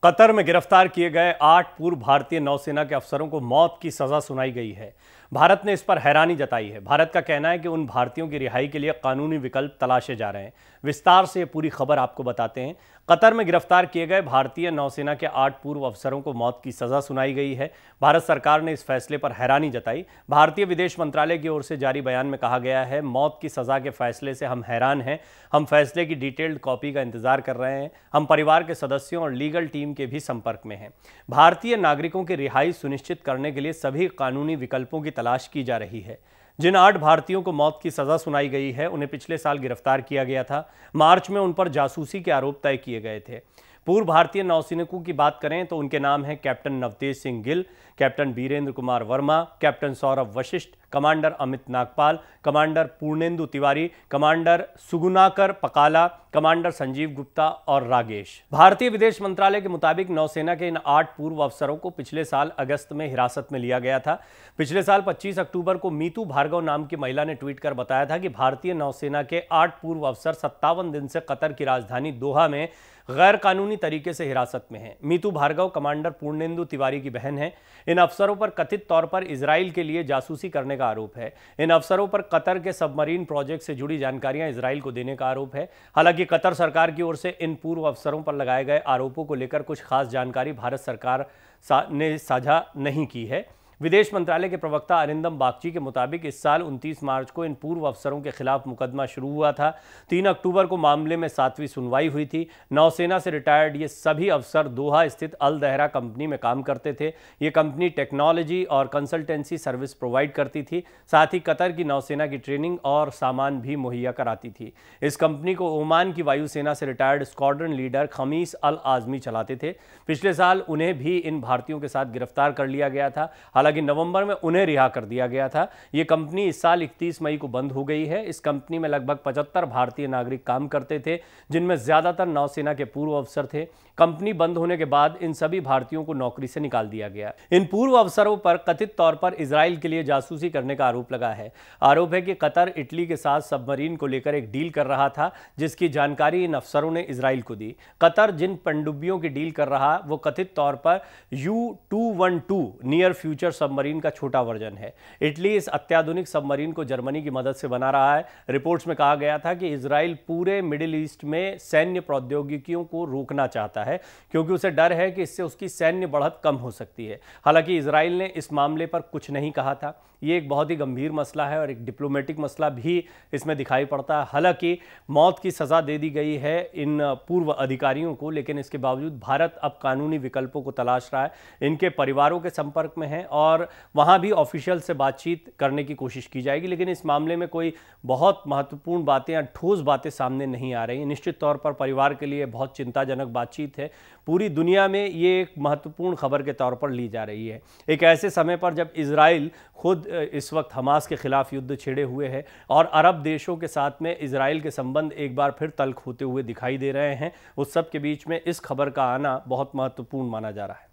Qatar में गिरफ्तार किए गए 8 पूर्व भारतीय नौसेना के अफसरों को मौत की सजा सुनाई गई है। भारत ने इस पर हैरानी जताई है। भारत का कहना है कि उन भारतीयों की रिहाई के लिए कानूनी विकल्प तलाशे जा रहे हैं। विस्तार से पूरी खबर आपको बताते हैं। कतर में गिरफ्तार किए गए भारतीय नौसेना के 8 पूर्व अफसरों को मौत की सजा सुनाई गई है। भारत सरकार ने इस फैसले पर हैरानी जताई। भारतीय विदेश मंत्रालय की ओर से जारी बयान में कहा गया है, मौत की सजा के फैसले से हम हैरान हैं। हम फैसले की डिटेल्ड कॉपी का इंतजार कर रहे हैं। हम परिवार के सदस्यों और लीगल टीम के भी संपर्क में हैं। भारतीय नागरिकों की रिहाई सुनिश्चित करने के लिए सभी कानूनी विकल्पों की तलाश की जा रही है। जिन 8 भारतीयों को मौत की सजा सुनाई गई है, उन्हें पिछले साल गिरफ्तार किया गया था। मार्च में उन पर जासूसी के आरोप तय किए गए थे। पूर्व भारतीय नौसैनिकों की बात करें तो उनके नाम हैं captain Navtej Singh Gill, captain Virendra Kumar Verma, captain Saurabh Vashisht, commander Amit Nagpal, commander Purnendu Tiwari, commander Sugunakar Pakala, commander Sanjeev Gupta और रागेश। भारतीय विदेश मंत्रालय के मुताबिक नौसेना के इन 8 पूर्व अफसरों को पिछले साल अगस्त में हिरासत में लिया गया था। पिछले साल 25 अक्टूबर को मीतू भार्गव नाम की महिला ने ट्वीट कर बताया था कि भारतीय नौसेना के 8 पूर्व अफसर 57 दिन से कतर की राजधानी दोहा में गैर कानूनी तरीके से हिरासत में हैं। मीतू भार्गव कमांडर पूर्णेंदु तिवारी की बहन है। इन अफसरों पर कथित तौर पर इजराइल के लिए जासूसी करने का आरोप है। इन अफसरों पर कतर के सबमरीन प्रोजेक्ट से जुड़ी जानकारियां इजराइल को देने का आरोप है। हालांकि कतर सरकार की ओर से इन पूर्व अफसरों पर लगाए गए आरोपों को लेकर कुछ खास जानकारी भारत सरकार ने साझा नहीं की है। विदेश मंत्रालय के प्रवक्ता अरिंदम बागची के मुताबिक इस साल 29 मार्च को इन पूर्व अफसरों के खिलाफ मुकदमा शुरू हुआ था। 3 अक्टूबर को मामले में 7वीं सुनवाई हुई थी। नौसेना से रिटायर्ड ये सभी अफसर दोहा स्थित अल दहरा कंपनी में काम करते थे। ये कंपनी टेक्नोलॉजी और कंसल्टेंसी सर्विस प्रोवाइड करती थी। साथ ही कतर की नौसेना की ट्रेनिंग और सामान भी मुहैया कराती थी। इस कंपनी को ओमान की वायुसेना से रिटायर्ड स्क्वाड्रन लीडर खमीस अल आजमी चलाते थे। पिछले साल उन्हें भी इन भारतीयों के साथ गिरफ्तार कर लिया गया था। हालांकि नवंबर में उन्हें रिहा कर दिया गया था। यह कंपनी इस साल 31 मई को बंद हो गई है। इस कंपनी में लगभग 75 भारतीय नागरिक काम करते थे, जिनमें ज्यादातर नौसेना के पूर्व अफसर थे। कंपनी बंद होने के बाद इन सभी भारतीयों को नौकरी से निकाल दिया गया। इन पूर्व अफसरों पर कथित तौर पर इजराइल के लिए जासूसी करने का आरोप लगा है। आरोप है कि कतर इटली के साथ सबमरीन को लेकर एक डील कर रहा था, जिसकी जानकारी इन अफसरों ने इजराइल को दी। कतर जिन पनडुब्बियों की डील कर रहा वो कथित तौर पर U212 नियर फ्यूचर सबमरीन का छोटा वर्जन है। इटली इस अत्याधुनिक सबमरीन को जर्मनी की मदद से बना रहा है। रिपोर्ट्स में कहा गया था कि इजराइल पूरे मिडिल ईस्ट में सैन्य प्रौद्योगिकियों को रोकना चाहता है, क्योंकि उसे डर है कि इससे उसकी सैन्य बढ़त कम हो सकती है। हालांकि इजराइल ने इस मामले पर कुछ नहीं कहा था। ये एक बहुत ही गंभीर मसला है और एक डिप्लोमेटिक मसला भी इसमें दिखाई पड़ता है। हालांकि मौत की सजा दे दी गई है इन पूर्व अधिकारियों को, लेकिन इसके बावजूद भारत अब कानूनी विकल्पों को तलाश रहा है। इनके परिवारों के संपर्क में है और वहां भी ऑफिशियल से बातचीत करने की कोशिश की जाएगी, लेकिन इस मामले में कोई बहुत महत्वपूर्ण बातें या ठोस बातें सामने नहीं आ रही। निश्चित तौर पर परिवार के लिए बहुत चिंताजनक बातचीत है। पूरी दुनिया में ये एक महत्वपूर्ण खबर के तौर पर ली जा रही है, एक ऐसे समय पर जब इजराइल खुद इस वक्त हमास के खिलाफ युद्ध छेड़े हुए है और अरब देशों के साथ में इजराइल के संबंध एक बार फिर तल्ख होते हुए दिखाई दे रहे हैं। उस सब के बीच में इस खबर का आना बहुत महत्वपूर्ण माना जा रहा है।